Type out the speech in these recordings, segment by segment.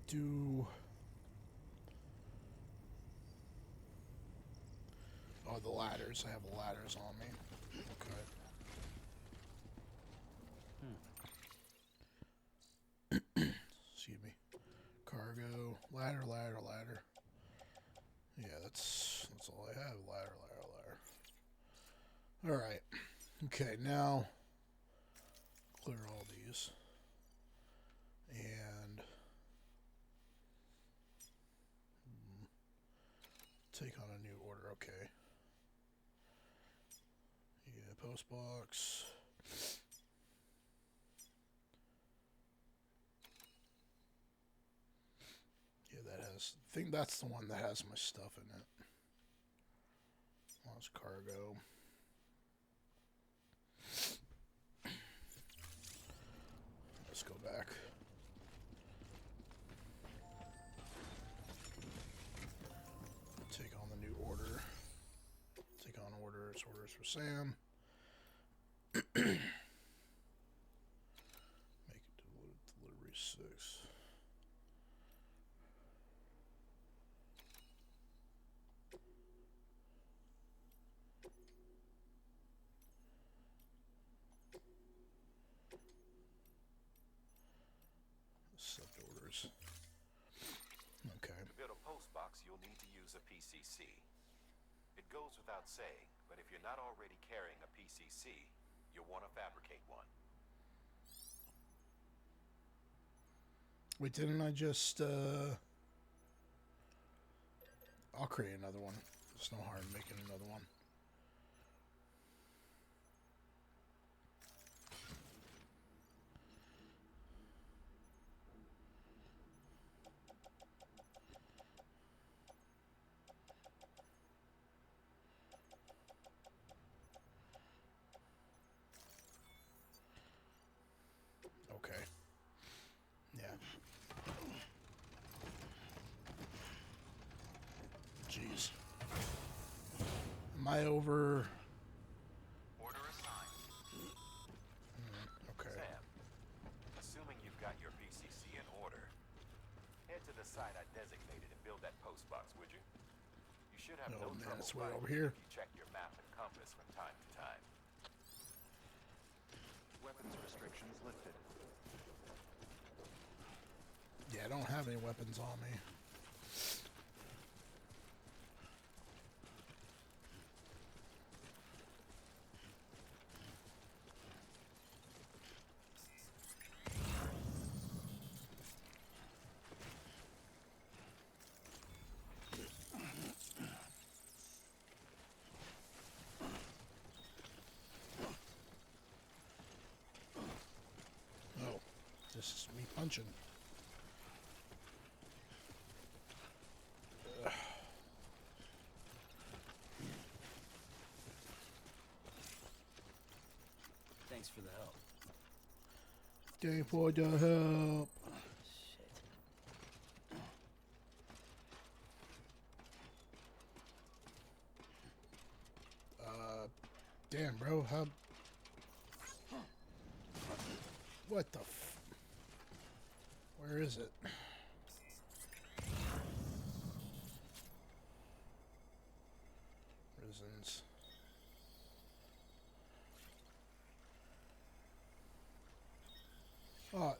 do... Oh, the ladders. I have the ladders on me. Okay. Excuse me. Cargo. Ladder, ladder, ladder. Yeah, that's all I have. Ladder, ladder, ladder. Alright. Okay, now clear all these. And take on a new order. Okay. Yeah, post box. Yeah, that has... I think that's the one that has my stuff in it. Lost cargo. Let's go back. Take on the new order. Take on orders. Orders for Sam. Make it delivery 6. Accept orders. Okay. To build a post box, you'll need to use a PCC. It goes without saying, but if you're not already carrying a PCC, you'll want to fabricate one. Wait, didn't I just, I'll create another one. There's no harm in making another one. Okay. Yeah. Jeez. Am I over? Order assigned. Okay. Sam, assuming you've got your PCC in order, head to the site I designated and build that post box, would you? You should have no Oh man, trouble it's way finding over it here. if you check your map and compass from time to time. Weapons restrictions lifted. Yeah, I don't have any weapons on me. Oh, this is me punching. Thanks for the help. Thank for the help. Shit. Damn, bro. How? What the f... Where is it? Prisons. Oh.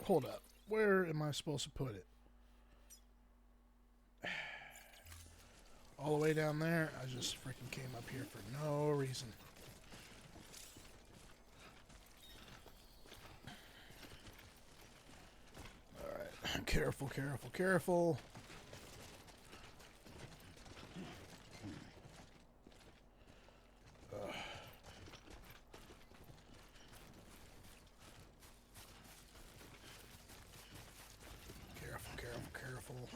Hold up. Where am I supposed to put it? All the way down there? I just freaking came up here for no reason. Alright. Careful, careful, careful. Careful, careful, careful.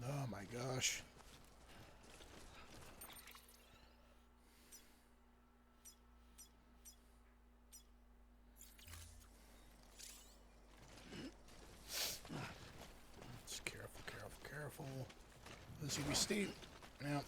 Oh my gosh. This will be steep. Yep.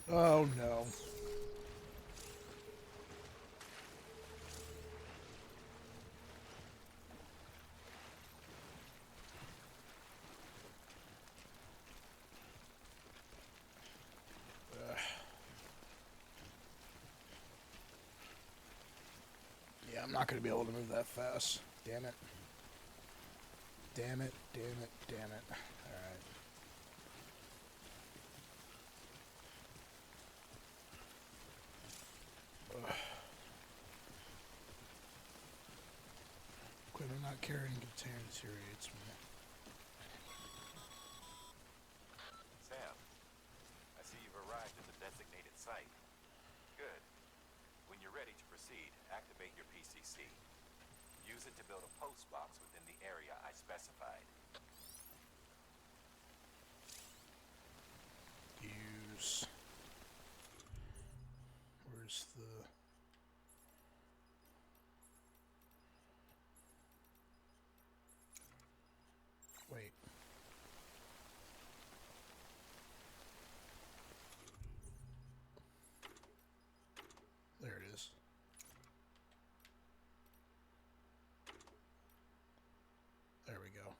Oh no. Yeah, I'm not going to be able to move that fast. Damn it. Damn it, damn it, damn it. Alright. Equipment not carrying container deteriorates me. Sam, I see you've arrived at the designated site. Good. When you're ready to proceed, activate your PCC. Use it to build a post box within the area I specified. Use. Where's the... Wait. There it is. There we go.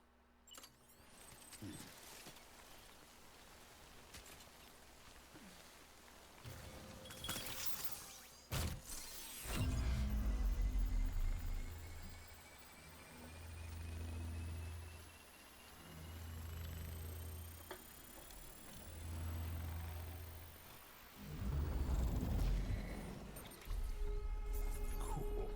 Cool.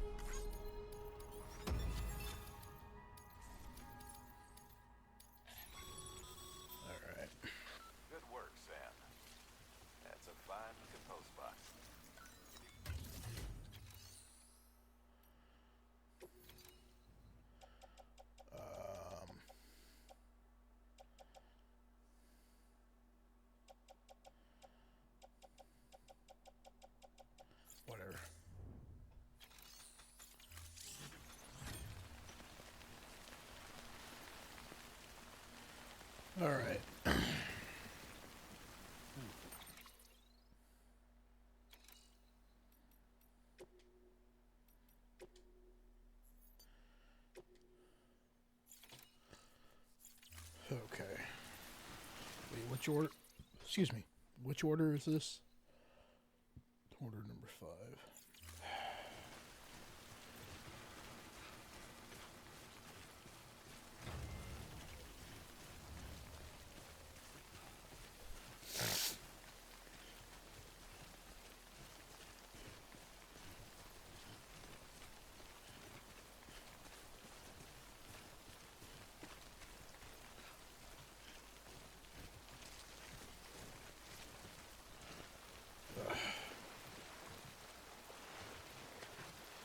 Alright. Good work, Sam. That's a fine looking post box. Whatever. Alright. Okay. Wait, which order? Excuse me. Which order is this? Order number 5.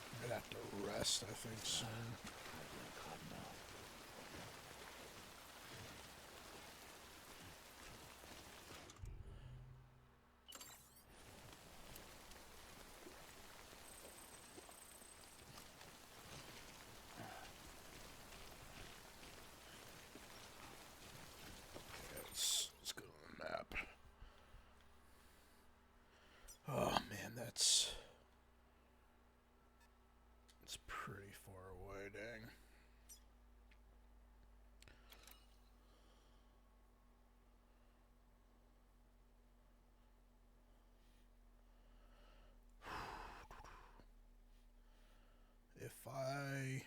I'm gonna have to rest, I think, soon. Okay, let's go to the map. Oh man, that's pretty far away, dang. If I...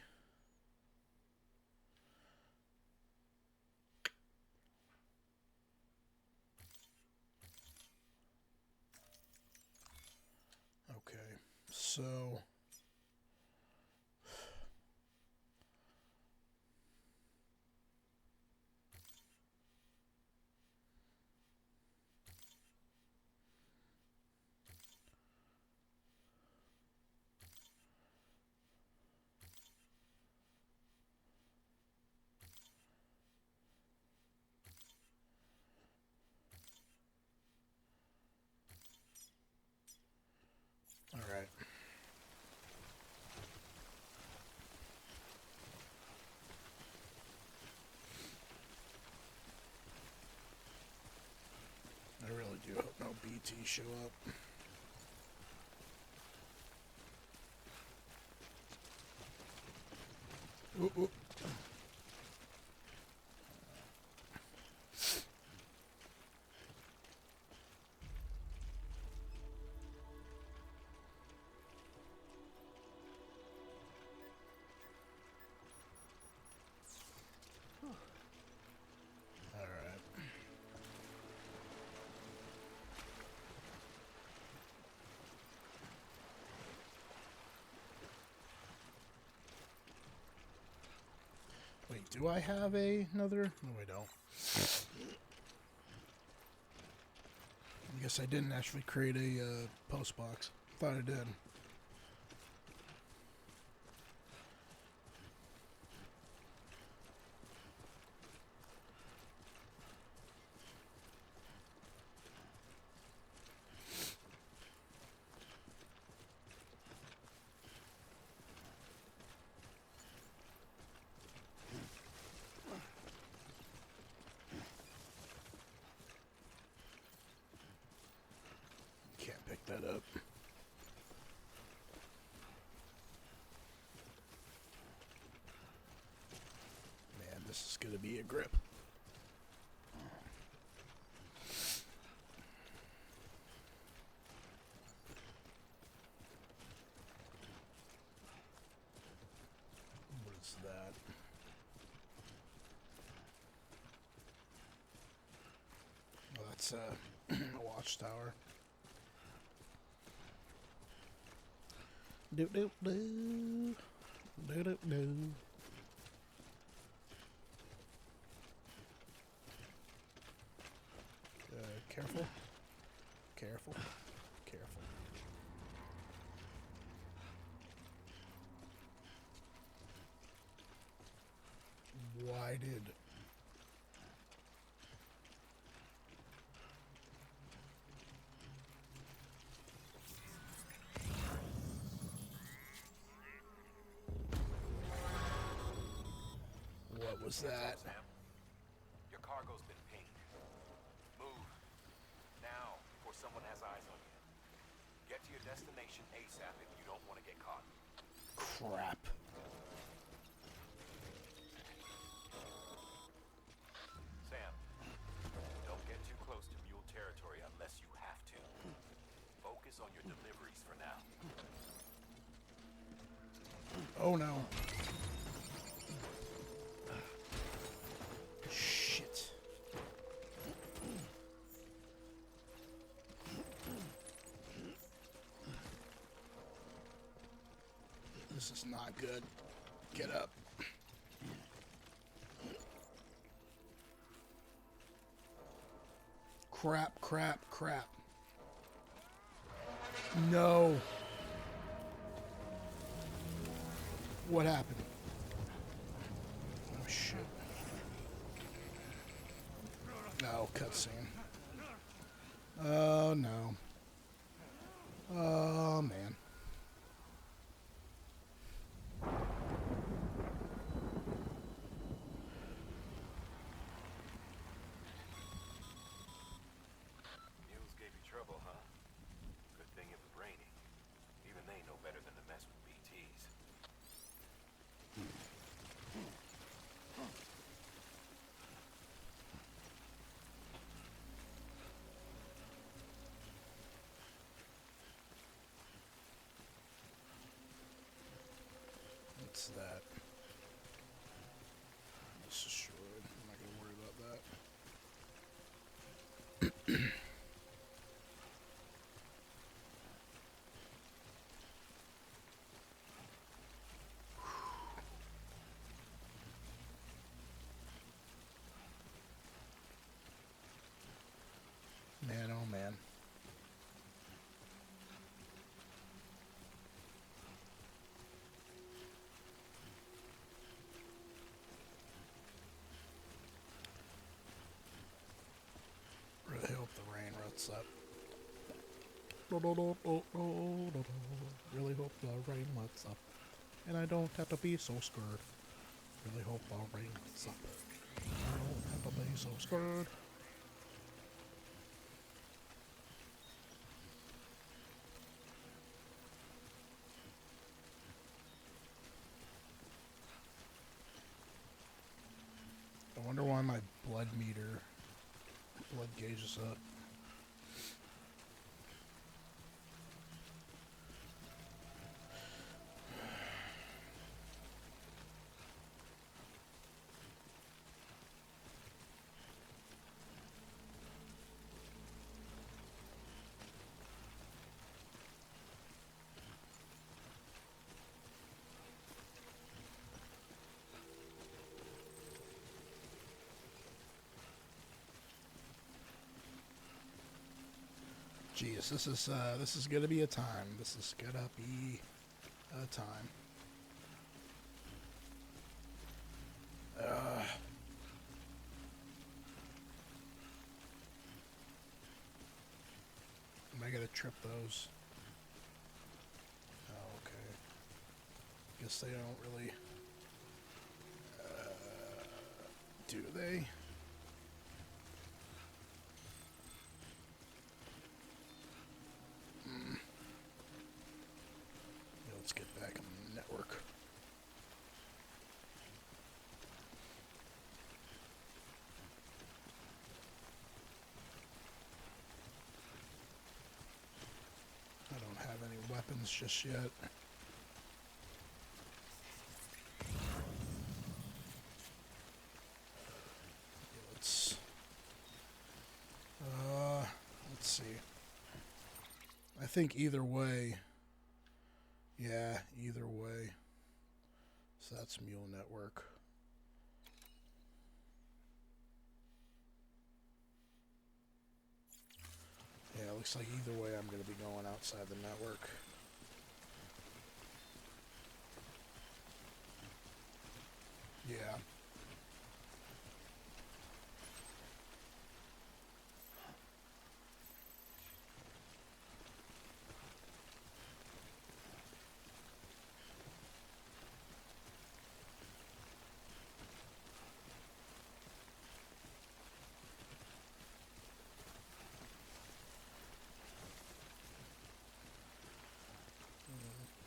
Okay, so... BT show up. Oop, oop. All right. Wait, do I have another? No, I don't. I guess I didn't actually create a post box. Thought I did. Can't pick that up. Man, this is gonna be a grip. What is that? Oh, that's a watchtower. Do do do do do do. Careful, careful, careful. Why did? What was that? Sam, your cargo's been pinged. Move. Now, before someone has eyes on you. Get to your destination ASAP if you don't want to get caught. Crap. Sam, don't get too close to mule territory unless you have to. Focus on your deliveries for now. Oh no. Shit. This is not good. Get up. Crap, crap, crap. No. What happened? Oh shit. No, cutscene. Oh no. Oh man. Mules gave you trouble, huh? Good thing it was raining. Even they know better than to mess with BTs. What's that? This destroyed. I'm not gonna worry about that. Man, oh man. Really hope the rain lets up. Really hope the rain lets up. And I don't have to be so scared. Really hope the rain lets up. I don't have to be so scared. blood meter. Blood gauge is up. Jeez, this is gonna be a time. This is gonna be a time. Am I gonna trip those? Oh, okay. Guess they don't really. Do they? Let's get back on the network. I don't have any weapons just yet. Let's see. I think either way. Yeah, either way. So that's Mule Network. Yeah, it looks like either way I'm going to be going outside the network. Yeah.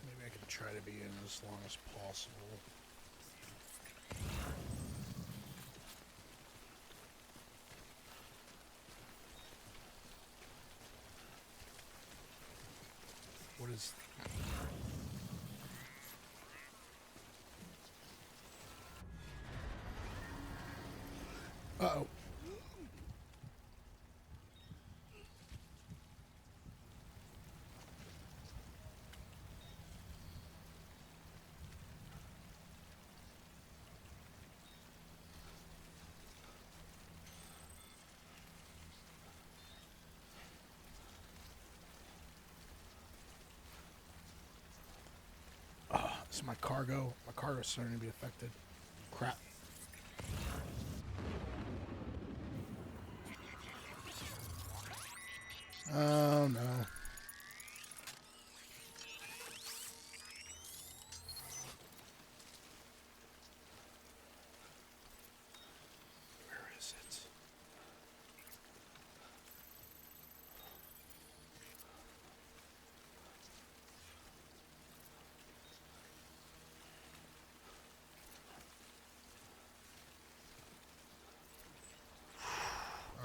Maybe I can try to be in as long as possible. What is... Uh-oh. Is my cargo is starting to be affected. Crap. Oh no. Where is it?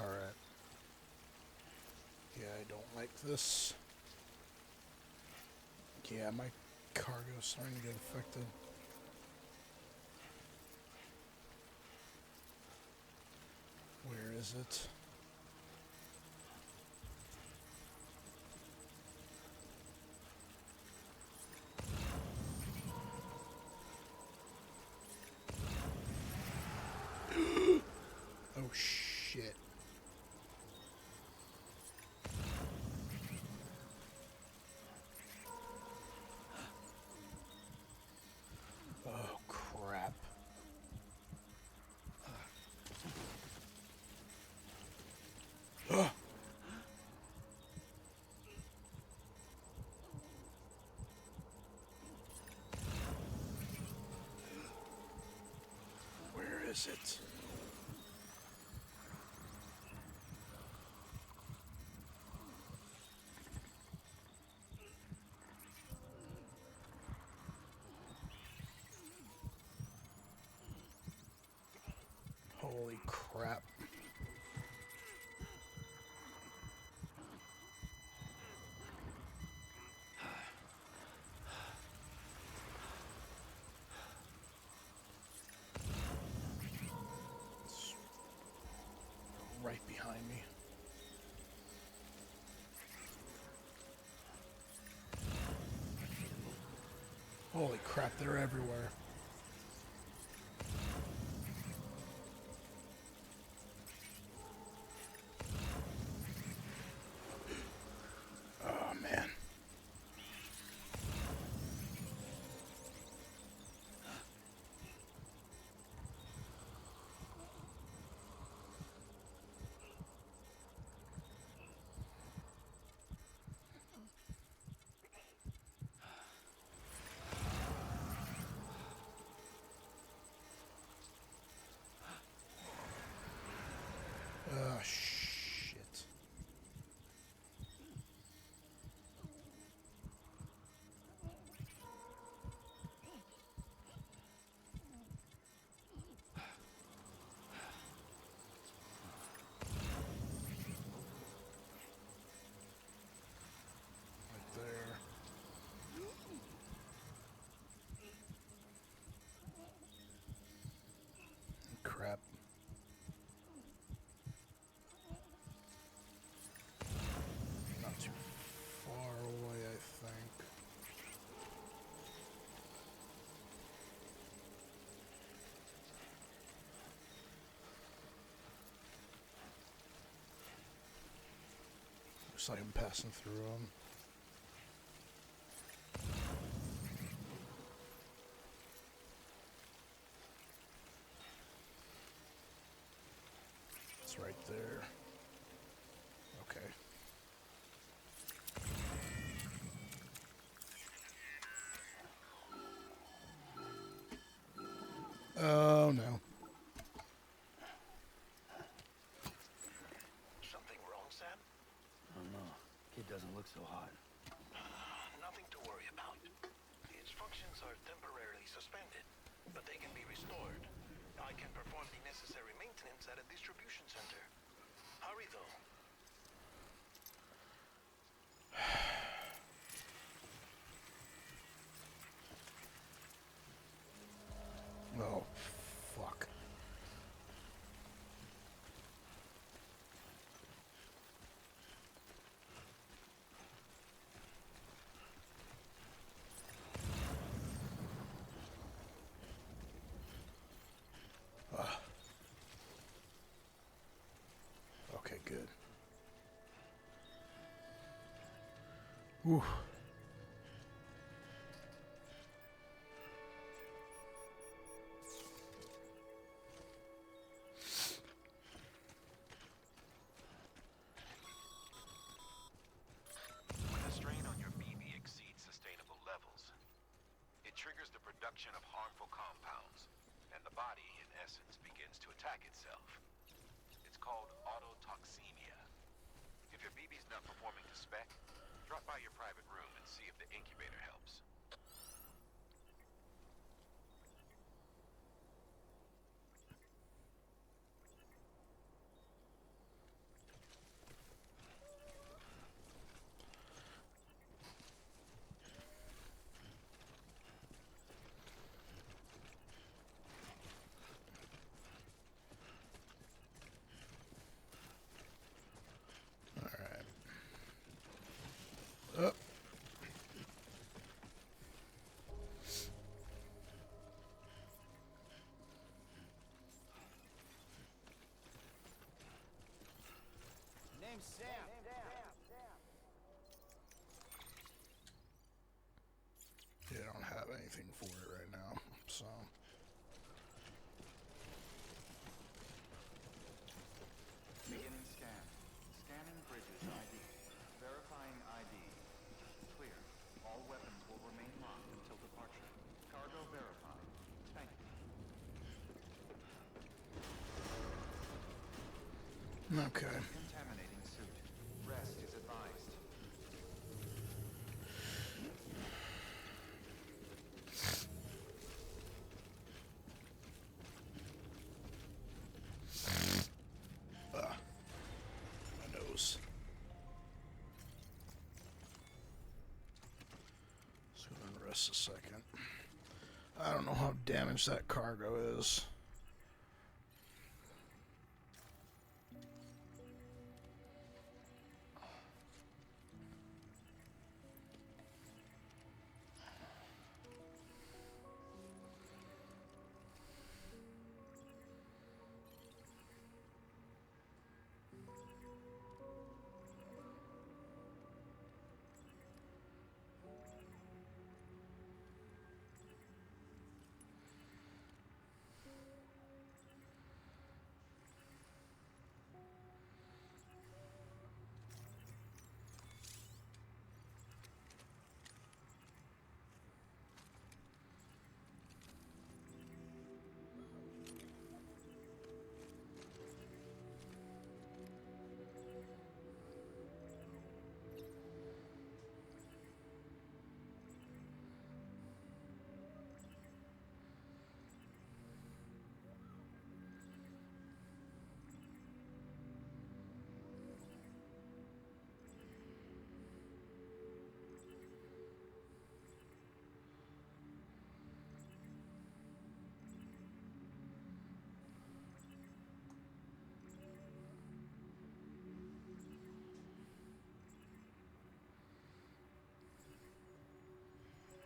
Alright. Yeah, I don't like this. Yeah, my cargo's starting to get affected. Where is it? Oh shit. Oh crap. Where is it? Holy Holy crap. It's right behind me. Holy crap, they're everywhere. Oh, man. Oh, shit. Right there. Crap. Not too far away, I think. Looks like I'm passing through them. It's right there. Okay. Oh no. Something wrong, Sam? I don't know. Kid doesn't look so hot. Nothing to worry about. Its functions are temporarily suspended, but they can be restored. I can perform the necessary maintenance at a distribution center. Hurry, though. Oh, fuck. Okay, good. Whew. When the strain on your BB exceeds sustainable levels, it triggers the production of harmful compounds, and the body, in essence, begins to attack itself. It's called autotoxemia. If your BB's not performing to spec, drop by your private room and see if the incubator helps. Alright. Up. Name's Sam. Yeah, I don't have anything for it right now, so. Beginning scan. Scanning bridges ID. Verifying ID. Clear. All weapons will remain locked until departure. Cargo verified. Thank you. Okay. Contaminating suit. Rest is advised. just a second. I don't know how damaged that cargo is.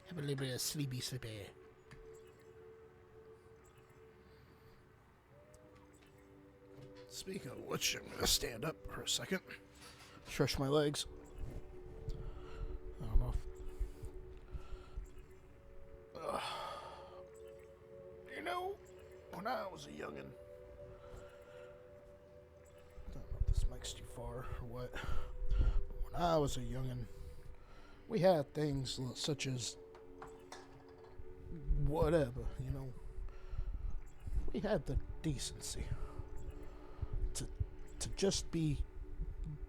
Have a little bit of sleepy. Speaking of which, I'm gonna stand up for a second. Stretch my legs. I don't know if... You know, when I was a youngin'... I don't know if this mic's too far or what. When I was a youngin', we had things such as... whatever, you know. We had the decency to just be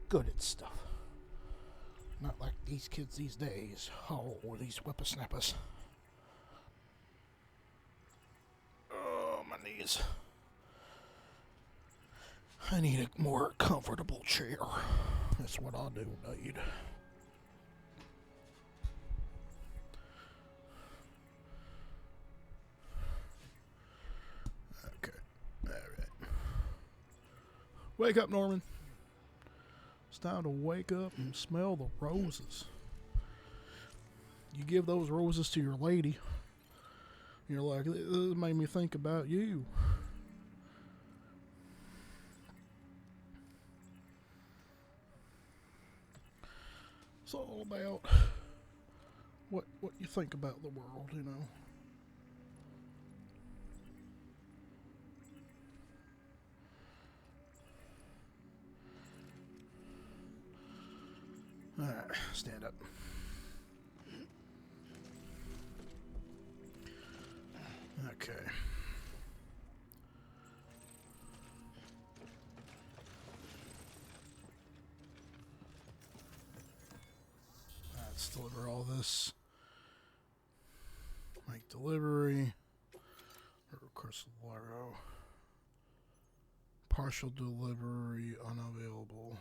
good at stuff. Not like these kids these days. Oh, or these whippersnappers. Oh, my knees. I need a more comfortable chair. That's what I do need. Wake up, Norman. It's time to wake up and smell the roses. You give those roses to your lady. You're like, this made me think about you. It's all about what you think about the world, you know. Alright, stand up. Okay. Let's deliver all this. Make delivery. Request Laro. Partial delivery unavailable.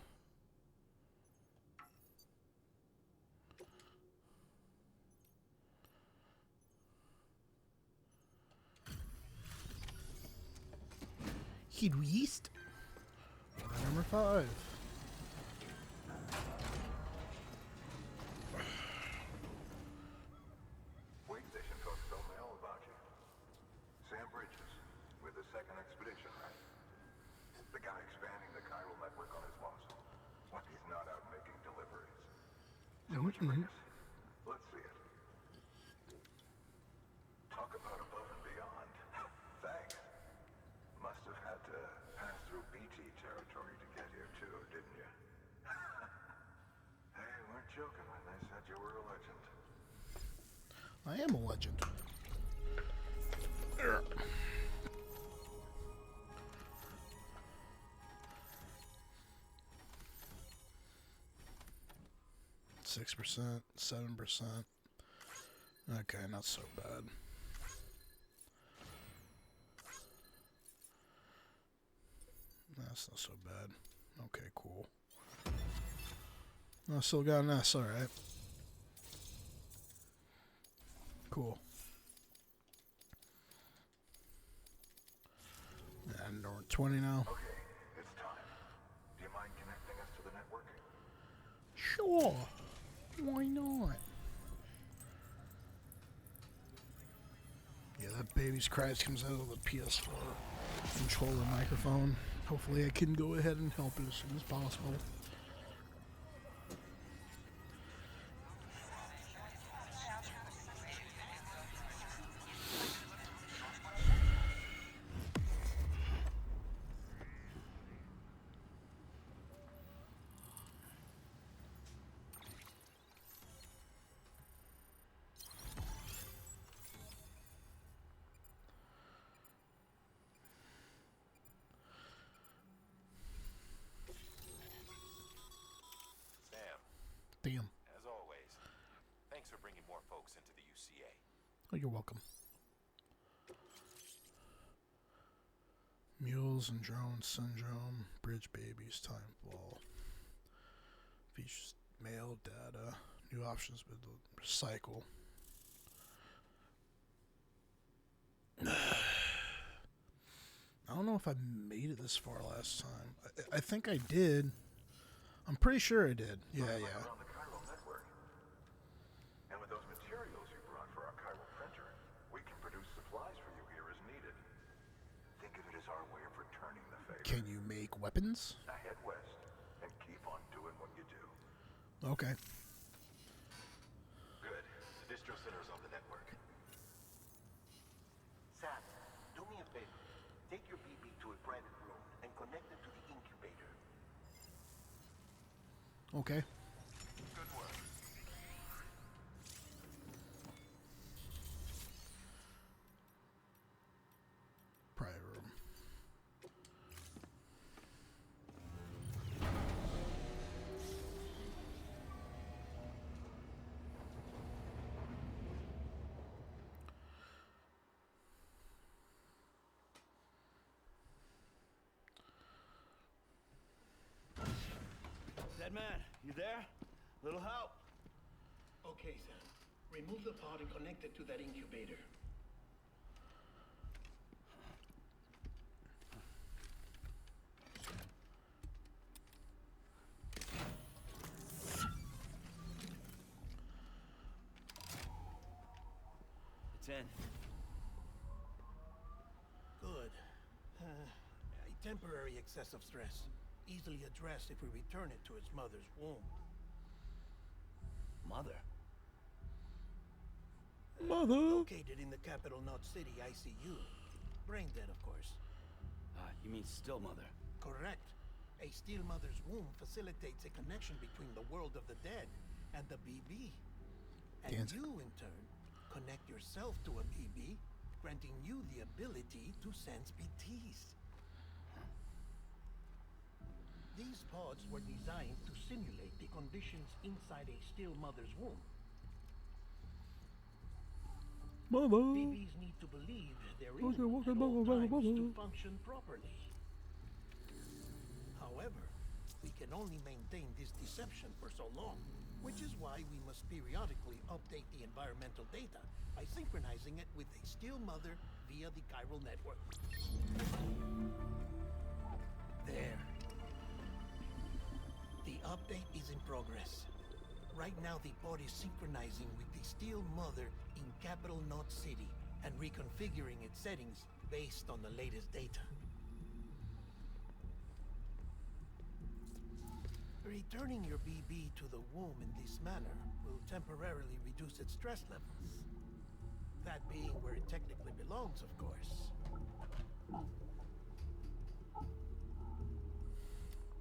Hid East. Order number 5. Wait station folks told me all about you. Sam Bridges, with the second expedition, right? The guy expanding the chiral network on his boss. What, he's not out making deliveries. So what you bring us? Let's see it. Talk about above and beyond. Thanks. Must have had to pass through BT territory to get here too, didn't you? They weren't joking when they said you were a legend. I am a legend. 6%, 7%. Okay, not so bad. That's not so bad. Okay, cool. I still got an S, alright. Cool. And we're at 20 now. Okay, it's time. Do you mind connecting us to the network? Sure. Why not? Yeah, that baby's cries comes out of the PS4 controller microphone. Hopefully I can go ahead and help it as soon as possible. Sam, Damn. as always, thanks for bringing more folks into the UCA. Oh, you're welcome. Mules and Drones Syndrome, Bridge Babies, Time Ball. Features mail, data, new options with the recycle. I don't know if I made it this far last time. I think I did. I'm pretty sure I did. Yeah. Around the chiral network. And with those materials you brought for our chiral printer, we can produce supplies for you here as needed. Think of it as our way of returning the favor. Can you make weapons? Now head west and keep on doing what you do. Okay. Good. The distro center's on the network. Sam, do me a favor. Take your BB to a private room and connect it to the incubator. Okay. Good work. Private room. Dead man, you there? Little help? Okay, Sam. Remove the pod and connect it to that incubator. It's in. Good. A temporary excess of stress. Easily addressed if we return it to its mother's womb. Mother? Mother. Located in the capital Knot City ICU. Brain dead, of course. You mean still mother? Correct. A steel mother's womb facilitates a connection between the world of the dead and the BB. And Dancer. you, in turn, connect yourself to a BB, granting you the ability to sense BTs. These pods were designed to simulate the conditions inside a still mother's womb. Mother. BBs need to believe they're in Okay, at all mother. times to function properly. However, we can only maintain this deception for so long, which is why we must periodically update the environmental data by synchronizing it with a still mother via the chiral network. There. The update is in progress. Right now, the pod is synchronizing with the steel mother in capital Knot City and reconfiguring its settings based on the latest data. Returning your BB to the womb in this manner will temporarily reduce its stress levels. That being where it technically belongs, of course.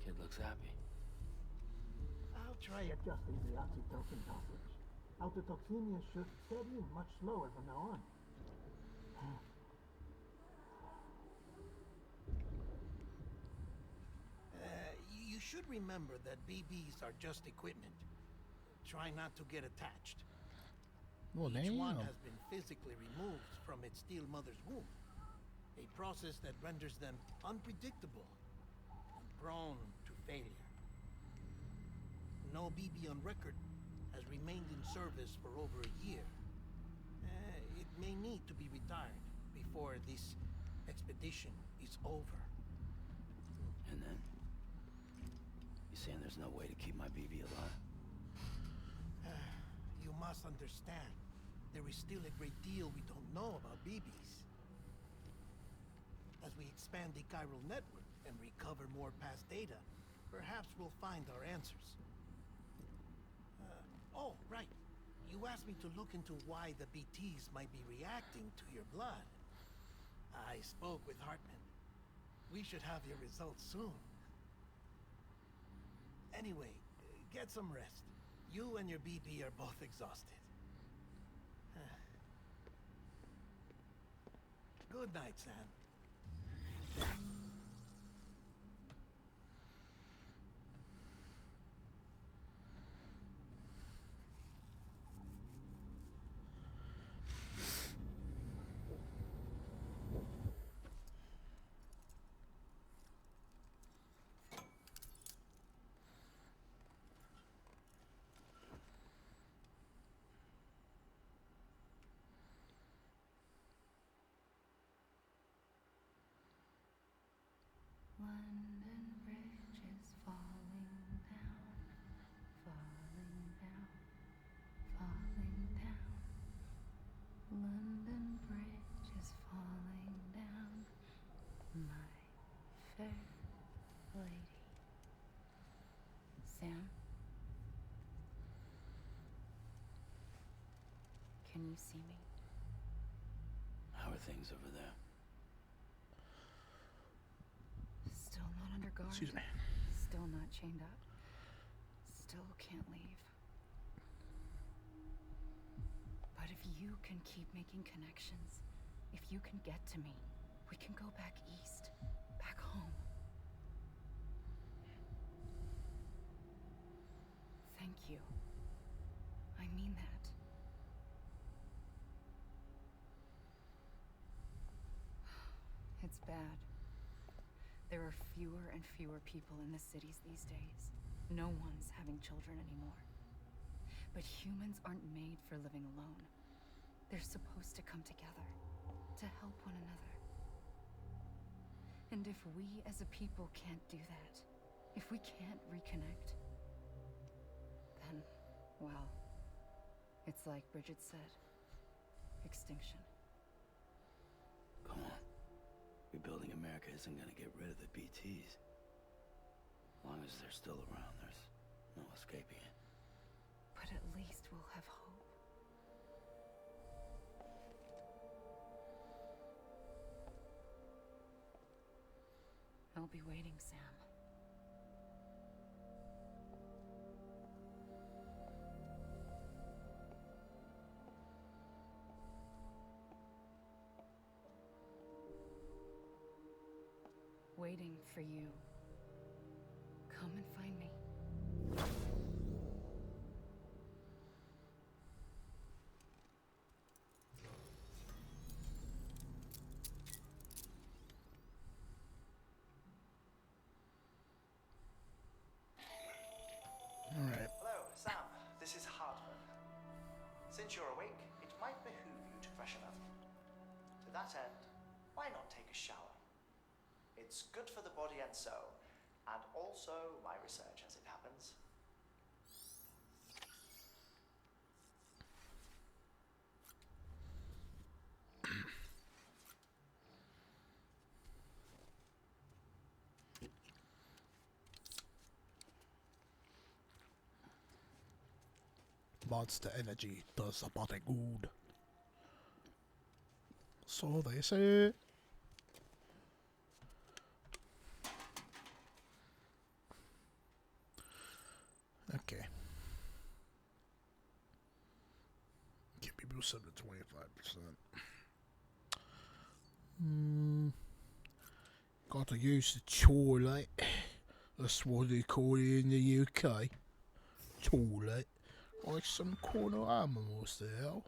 Kid looks happy. I'll try adjusting the oxytocin dosage. Autotoxemia should set in much slower from now on. You should remember that BBs are just equipment. Try not to get attached. Well, Each one damn. has been physically removed from its steel mother's womb. A process that renders them unpredictable and prone to failure. No BB on record has remained in service for over a year. may need to be retired before this expedition is over. And then? You saying there's no way to keep my BB alive? You must understand, there is still a great deal we don't know about BBs. As we expand the chiral network and recover more past data, perhaps we'll find our answers. Oh, right. You asked me to look into why the BTs might be reacting to your blood. I spoke with Hartman. We should have your results soon. Anyway, get some rest. You and your BB are both exhausted. Good night, Sam. London Bridge is falling down, falling down, falling down. London Bridge is falling down, my fair lady. Sam? Can you see me? How are things over there? Still not under guard. Excuse me. Still not chained up. Still can't leave. But if you can keep making connections, if you can get to me, we can go back east, back home. Thank you. I mean that. It's bad. There are fewer and fewer people in the cities these days. No one's having children anymore. But humans aren't made for living alone. They're supposed to come together, to help one another. And if we as a people can't do that, if we can't reconnect, then, well, it's like Bridget said, extinction. Come on. Rebuilding America isn't gonna get rid of the BTs. As long as they're still around, there's no escaping it. But at least we'll have hope. I'll be waiting, Sam. Waiting for you. Come and find me. All right. Hello, Sam. This is Hartman. Since you're awake, it might behoove you to freshen up. To that end, why not take a shower? It's good for the body and soul, and also my research as it happens. Monster energy does a body good. So they say. Okay. Can be boosted up to 25%. Gotta use the toilet. That's what they call it in the UK. Toilet. Like some corner animals there.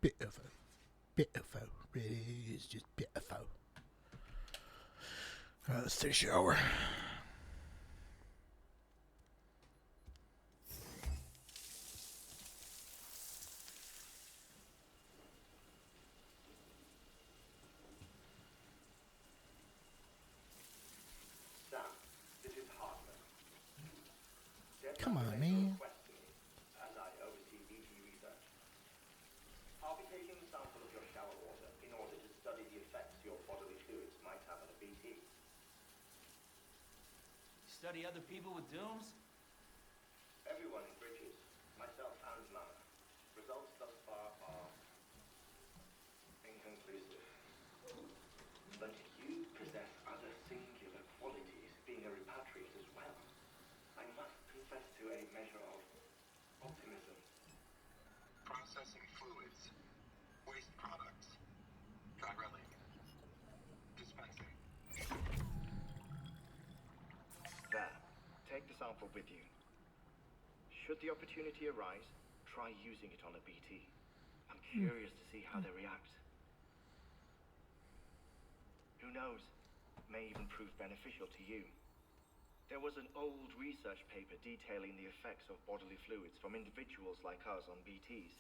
Beautiful. Beautiful. Really is just beautiful. Alright, let's take a shower. Sam, this is Hartman. Come on, man. As I oversee BT research. I'll be taking a sample of your shower water in order to study the effects your bodily fluids might have on a BT. Study other people with dooms? Everyone in Bridges, myself and Lana. Results thus far are inconclusive. But you possess other singular qualities, being a repatriate as well. I must confess to a measure of optimism. Processing fluids. Waste products. Chiralic. Dispensing. There. Take the sample with you. Should the opportunity arise, try using it on a BT. I'm curious to see how they react. Who knows? May even prove beneficial to you. There was an old research paper detailing the effects of bodily fluids from individuals like us on BTs.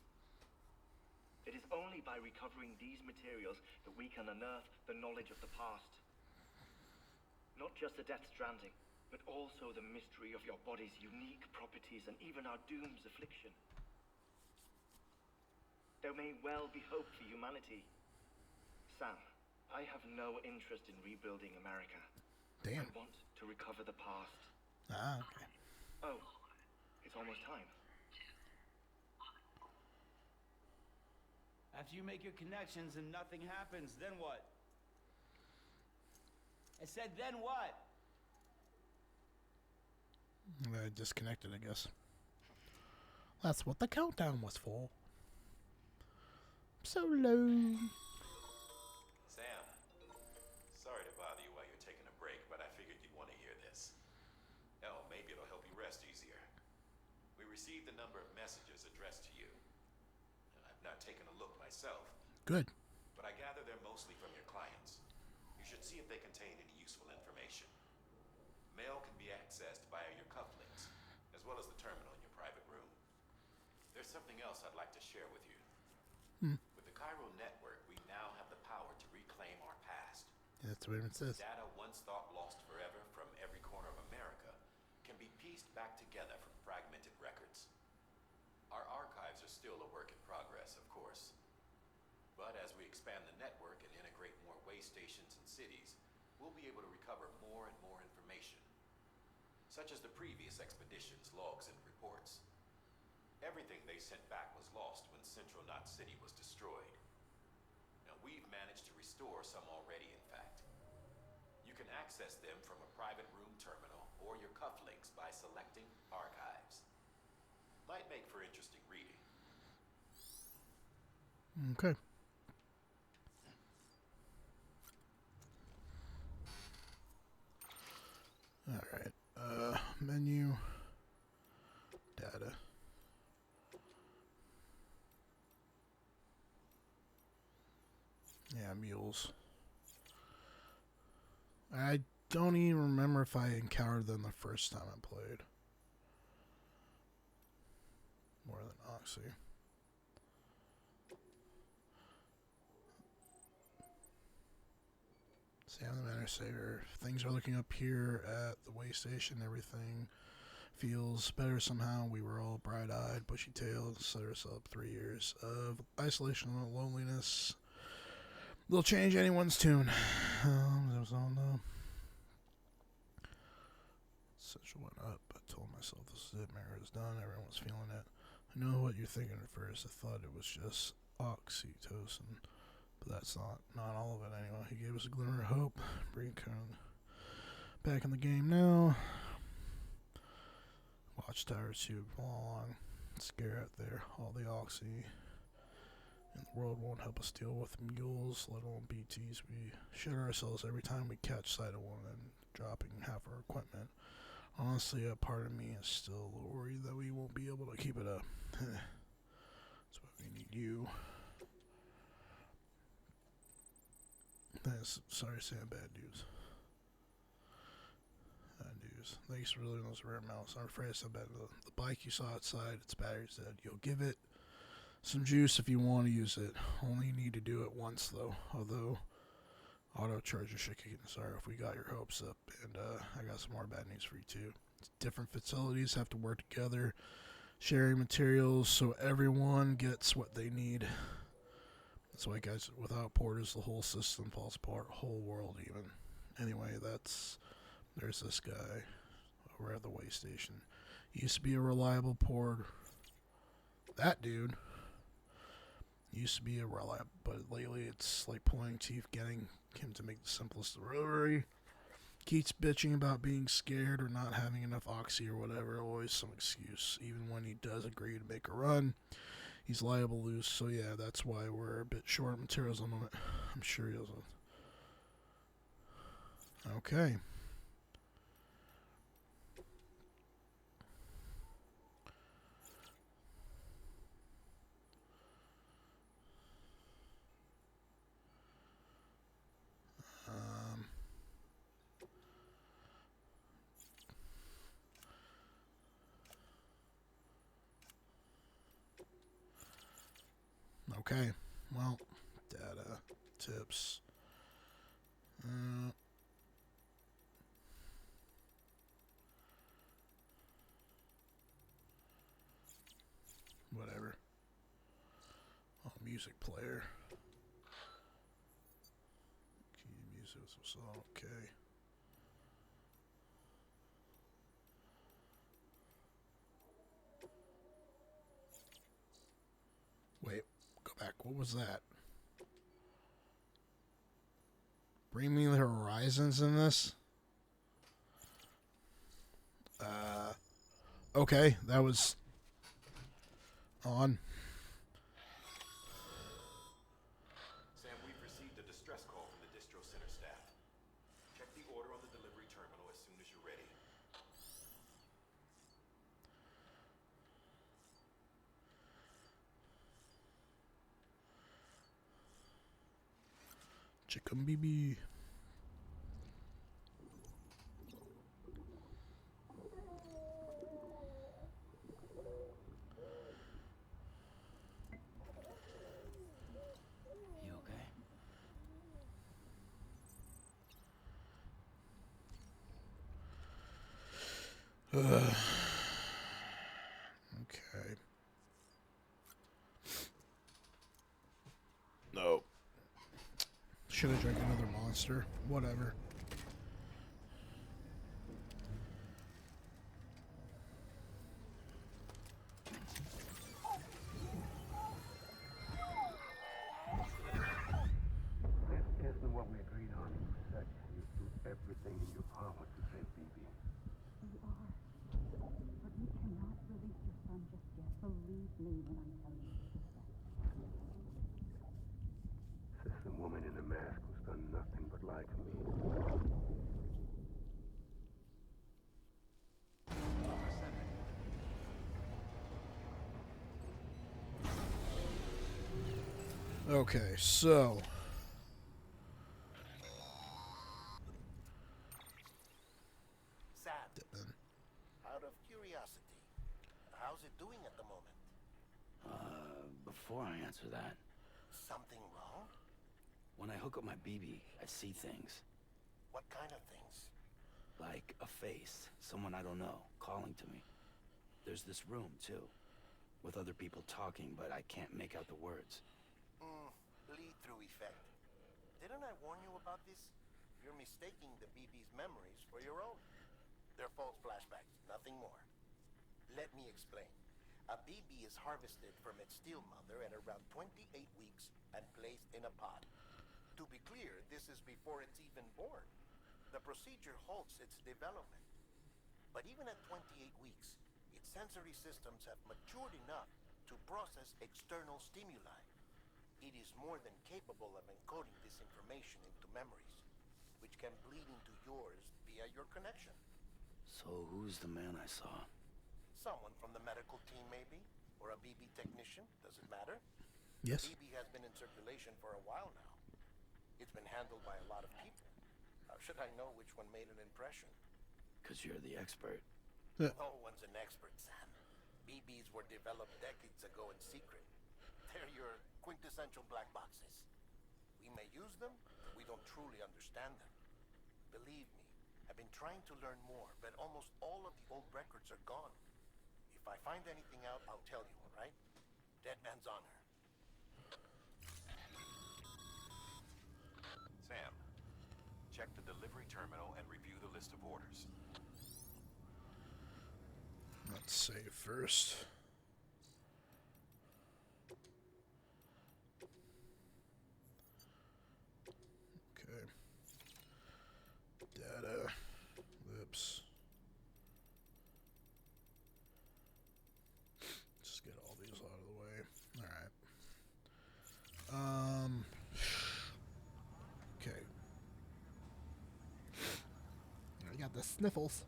It is only by recovering these materials that we can unearth the knowledge of the past. Not just the Death Stranding, but also the mystery of your body's unique properties and even our doom's affliction. There may well be hope for humanity. Sam, I have no interest in rebuilding America. Damn. I want to recover the past. Ah, okay. Oh, it's almost time. After you make your connections and nothing happens, then what? I said, then what? I disconnected, I guess. That's what the countdown was for. So low. Sam, sorry to bother you while you're taking a break, but I figured you'd want to hear this. Hell, maybe it'll help you rest easier. We received a number of messages addressed to you. I've not taken a look myself, Good. but I gather they're mostly from your clients. You should see if they contain any useful information. Mail can be accessed via your cufflinks, as well as the terminal in your private room. There's something else I'd like to share with you. With the Cairo network, we now have the power to reclaim our past. That's what it says. Data once thought lost forever from every corner of America can be pieced back together from fragmented records. Our archives are still a work in progress, of course. But as we expand the network and integrate more way stations and cities, we'll be able to recover more and more information, such as the previous expedition's logs and reports. Everything they sent back was lost when Central Knot City was destroyed. Now, we've managed to restore some already, in fact. You can access them from a private room terminal or your cufflinks by selecting Archives. Might make for interesting reading. Okay. Alright. Menu. Data. Yeah, mules. I don't even remember if I encountered them the first time I played. More than Oxy. Sam the Manor Saver. Things are looking up here at the way station. Everything feels better somehow. We were all bright-eyed, bushy-tailed. Set us up 3 years of isolation and loneliness. They'll change anyone's tune. That was on the Central went up. I told myself this is it. Mirror is done. Everyone was feeling it. I know what you're thinking at first. I thought it was just oxytocin, but that's not all of it anyway. He gave us a glimmer of hope. Bring kind back in the game now. Watchtower tube along. Scare out there. All the oxy in the world won't help us deal with mules, let alone BTs. We shudder ourselves every time we catch sight of one and dropping half our equipment. Honestly, a part of me is still worried that we won't be able to keep it up. That's why we need you. Sorry, Sam. Bad news. Bad news. Thanks for delivering those rare mounts. I'm afraid it's so bad. The bike you saw outside, its battery's dead. You'll give it some juice if you want to use it. Only you need to do it once, though. Although, auto charger should kick in. Sorry if we got your hopes up. And I got some more bad news for you, too. Different facilities have to work together, sharing materials so everyone gets what they need. That's why, guys, without porters, the whole system falls apart. Whole world, even. Anyway, there's this guy over at the way station. Used to be a reliable porter. That dude used to be a reliable, but lately it's like pulling teeth getting him to make the simplest delivery. Keeps bitching about being scared or not having enough oxy or whatever. Always some excuse. Even when he does agree to make a run, he's liable to lose. So yeah, that's why we're a bit short of materials on the moment. I'm sure he doesn't. Okay. Okay, well, data, tips, whatever. Oh, music player. Key music, so okay. Wait, go back. What was that? Bring Me the Horizons in this? Okay, that was on. Sam, we've received a distress call from the distro center staff. Check the order on the delivery terminal as soon as you're ready. Chicken BB. You okay? Okay. No. Should have drank another monster. Whatever. This isn't what we agreed on. You said you'd do everything in your power to save Bibi. You are. But you cannot release your son just yet. Believe me when I tell you this. System woman in the mask who's done nothing but lie to me. Okay, so Sam, out of curiosity, how's it doing at the moment? Before I answer that, Something wrong? when I hook up my BB, I see things. What kind of things? Like a face, someone I don't know, calling to me. There's this room, too, with other people talking, but I can't make out the words. Bleed-through effect. Didn't I warn you about this? You're mistaking the BB's memories for your own. They're false flashbacks, nothing more. Let me explain. A BB is harvested from its steel mother at around 28 weeks and placed in a pod. To be clear, this is before it's even born. The procedure halts its development. But even at 28 weeks, its sensory systems have matured enough to process external stimuli. It is more than capable of encoding this information into memories, which can bleed into yours via your connection. So who's the man I saw? Someone from the medical team, maybe? Or a BB technician? Does it matter? yes. BB has been in circulation for a while now. It's been handled by a lot of people. How should I know which one made an impression? Because you're the expert. No one's an expert, Sam. BBs were developed decades ago in secret. They're your quintessential black boxes. We may use them, but we don't truly understand them. Believe me, I've been trying to learn more, but almost all of the old records are gone. If I find anything out, I'll tell you, all right? Dead man's honor. Sam, check the delivery terminal and review the list of orders. Let's save first. Okay. Data. Lips. Just get all these out of the way. Alright. Okay. I got the sniffles.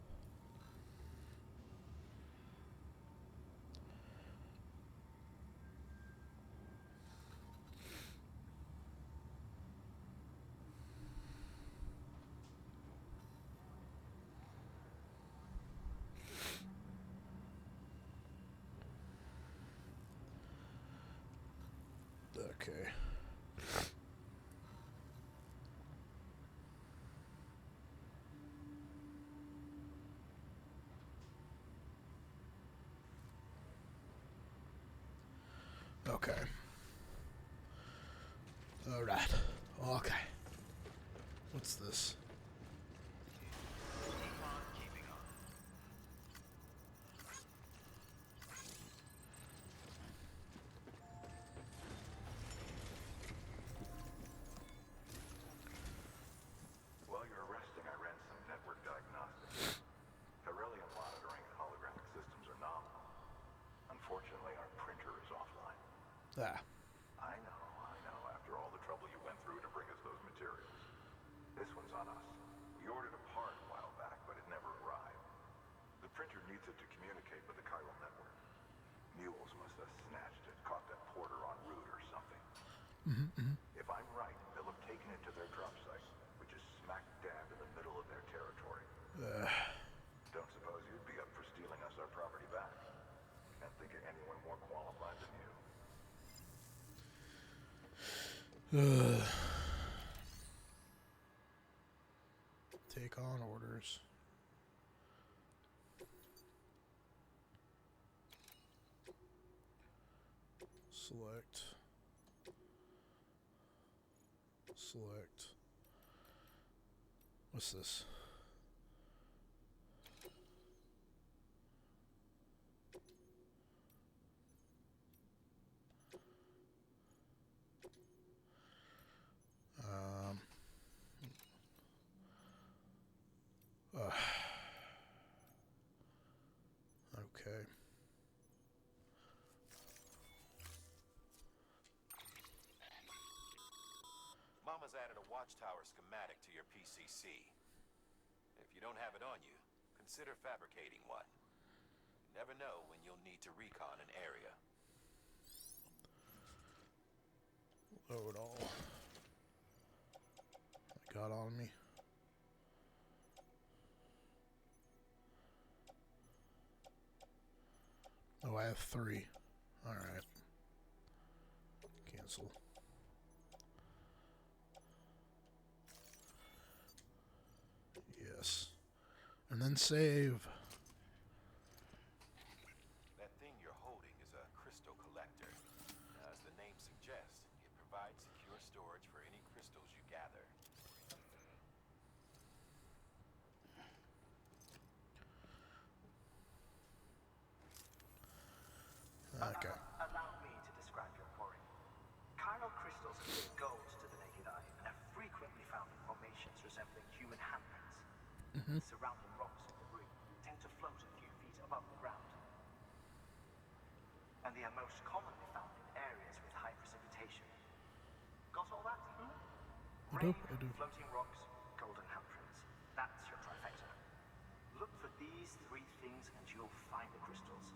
Okay. Okay. All right. Okay. What's this? While you're resting, I ran some network diagnostics. Beryllium monitoring and holographic systems are nominal. Unfortunately, our printer is offline. Ah. I know. After all the trouble you went through to bring us those materials. This one's on us. We ordered a part a while back, but it never arrived. The printer needs it to communicate with the chiral network. Mules must have snatched it, caught that porter en route or something. If I'm right, they'll have taken it to their drop site, which is smack dab in the middle of their territory. Don't suppose you'd be up for stealing us our property back? Can't think of anyone more qualified than you. Take on orders. Select. What's this? Okay. Mama's added a watchtower schematic to your PCC. If you don't have it on you, consider fabricating one. You never know when you'll need to recon an area. Load all I got on me. Oh, I have 3. Alright. Cancel. Yes. And then save. That thing you're holding is a crystal collector. As the name suggests, it provides secure storage for any crystals you gather. Okay. Allow me to describe your quarry. Chiral crystals appear gold to the naked eye and are frequently found in formations resembling human handprints. Surrounding rocks and debris tend to float a few feet above the ground. And they are most commonly found in areas with high precipitation. Got all that? I do. Floating rocks, golden handprints. That's your trifecta. Look for these 3 things and you'll find the crystals.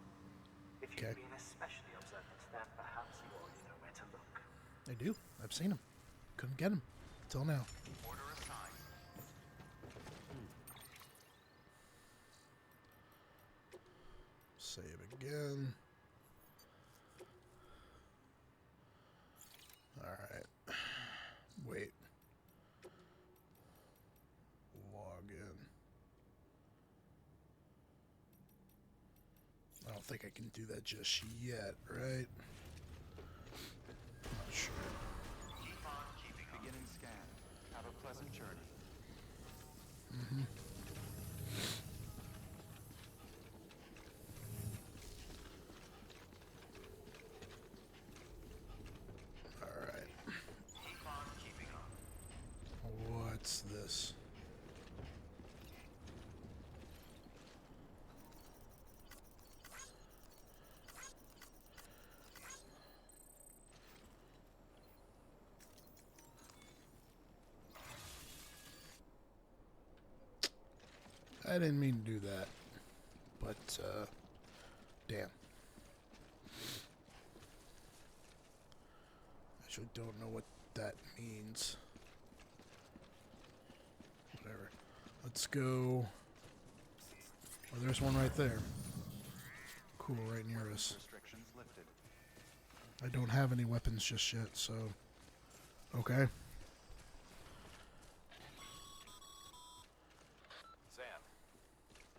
If you've been especially observant, then perhaps you already know where to look. I do. I've seen him. Couldn't get him. Till now. Order assigned. Save again. Alright. Wait. Log in. I don't think I can do that just yet, right? Not sure. Keep on keeping on. Beginning scan. Have a pleasant journey. Mm-hmm. Alright. Keep on keeping on. What's this? I didn't mean to do that, but, damn. Actually don't know what that means. Whatever. Let's go. Oh, there's one right there. Cool, right near us. Restrictions lifted. I don't have any weapons just yet, so... Okay. Sam,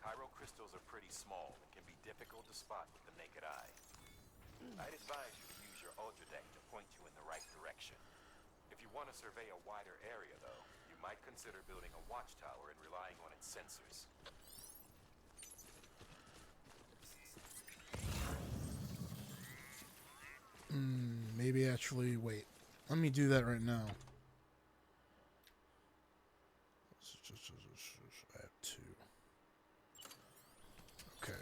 chiral crystals are pretty small and can be difficult to spot with the naked eye. I'd advise you to use your ultra deck to point you in the right direction. If you want to survey a wider area, though, you might consider building a watchtower and relying on its sensors. Maybe actually, wait. Let me do that right now. I have two. Okay.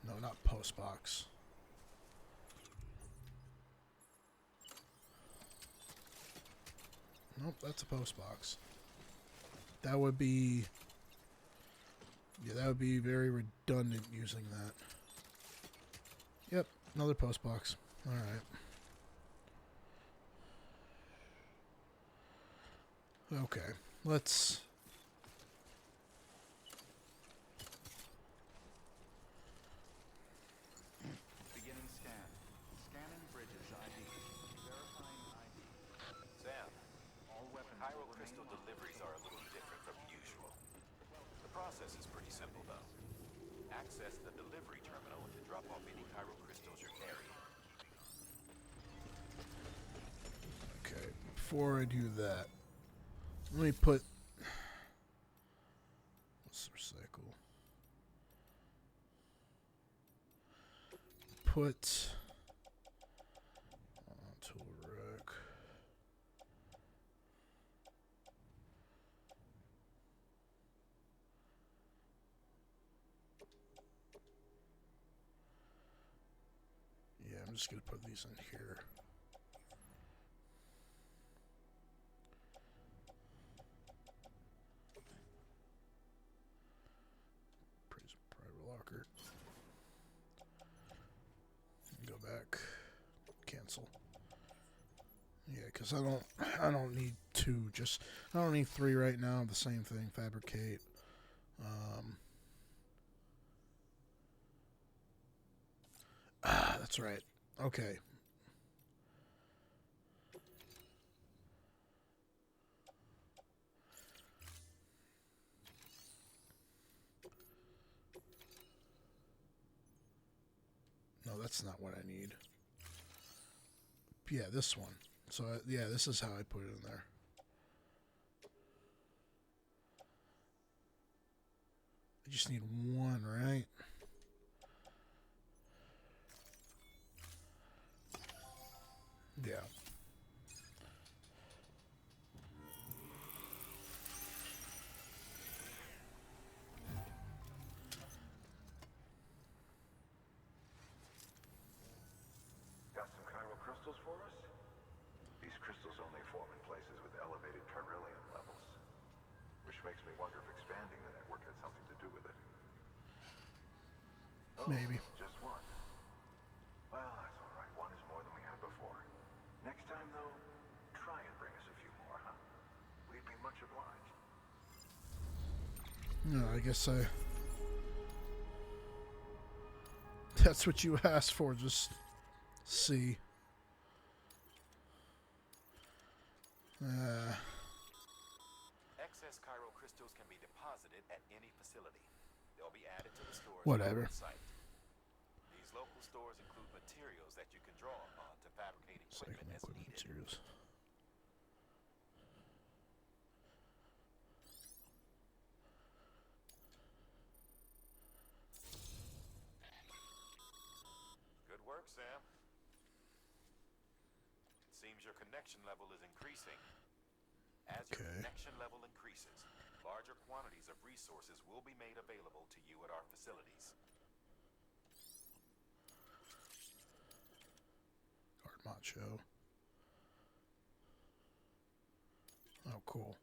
No, not post box. Nope, that's a post box. That would be... Yeah, that would be very redundant using that. Yep, another post box. Alright. Okay, let's... Beginning scan. Scanning bridges ID. Verifying ID. Sam, All weapons chiral will remain crystal locked. deliveries are a little different from usual. The process is pretty simple, though. Access the delivery terminal to drop off any chiral crystals you're carrying. Okay, before I do that, let me put... Let's recycle. Put... Tool rack. Yeah, I'm just going to put these in here. Private locker. Go back. Cancel. Yeah, because I don't need two. I don't need three right now. The same thing. Fabricate. That's right. Okay. No, that's not what I need. Yeah, this one. So, yeah, this is how I put it in there. I just need one, right? Yeah. Got some chiral crystals for us? These crystals only form in places with elevated chiralium levels. Which makes me wonder if expanding the network had something to do with it. Oh, Maybe. just one. Well, that's all right. One is more than we had before. No, I guess that's what you asked for, just see. Excess chiral crystals can be deposited at any facility. They'll be added to the stores Whatever. on site. These local stores include materials that you can draw upon to fabricate equipment as needed. Materials. Good work, Sam. It seems your connection level is increasing. As your connection level increases, larger quantities of resources will be made available to you at our facilities. Card macho. Oh, cool.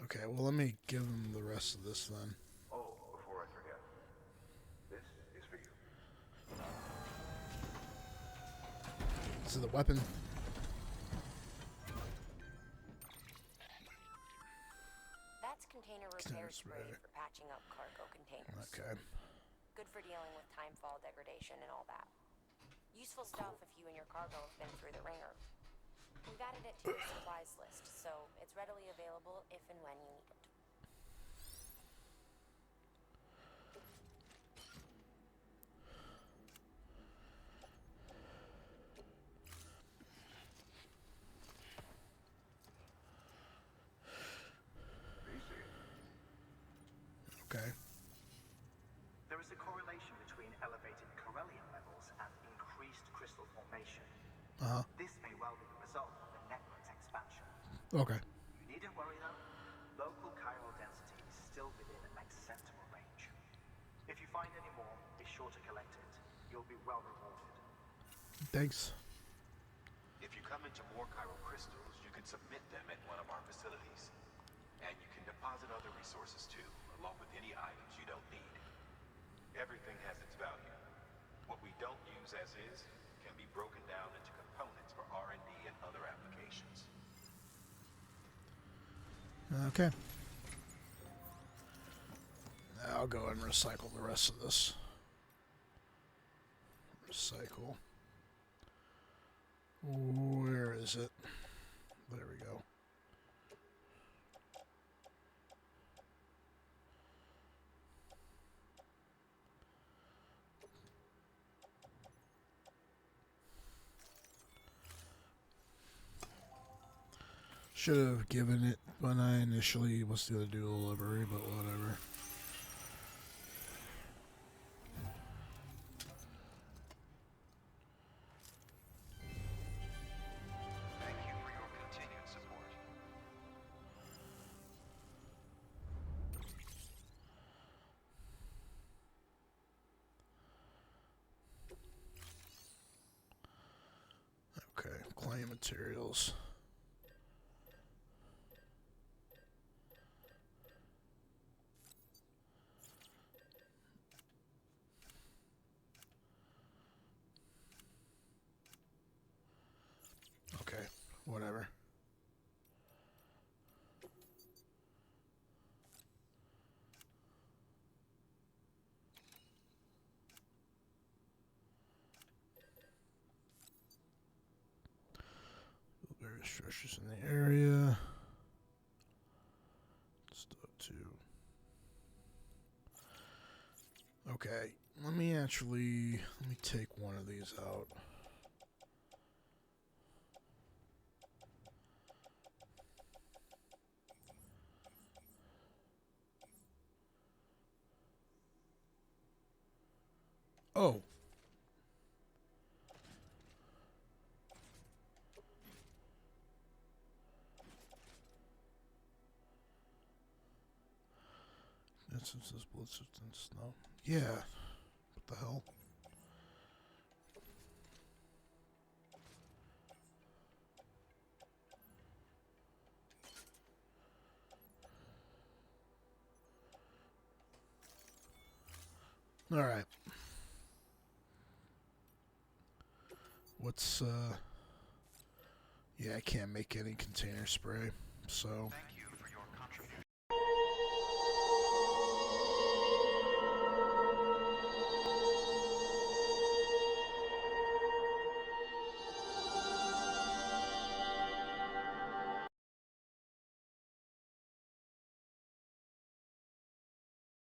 Okay, well, let me give him the rest of this then. Oh, before I forget. This is for you. This is the weapon. That's container repair spray for patching up cargo containers. Okay. Good for dealing with timefall degradation and all that. Useful stuff if you and your cargo have been through the ringer. We've added it to your supplies list, so it's readily available if and when you need it. Okay. There is a correlation between elevated corellium levels and increased crystal formation. This may well be the result of the network's expansion. Okay. You needn't worry though. Local chiral density is still within acceptable range. If you find any more, be sure to collect it. You'll be well rewarded. Thanks. If you come into more chiral crystals, you can submit them at one of our facilities. And you can deposit other resources too, along with any items you don't need. Everything has its value. What we don't use as is can be broken down into components for R&D and other applications. Okay. I'll go and recycle the rest of this. Recycle. Where is it? There we go. Should have given it when I initially was going to do the delivery, but whatever. Thank you for your continued support. Okay, claim materials. Okay, whatever. Various structures in the area. Stuff too. Okay, let me take one of these out. Oh. Instances, blood substance, no. Yeah. What the hell? All right. What's, yeah, I can't make any container spray. So. Thank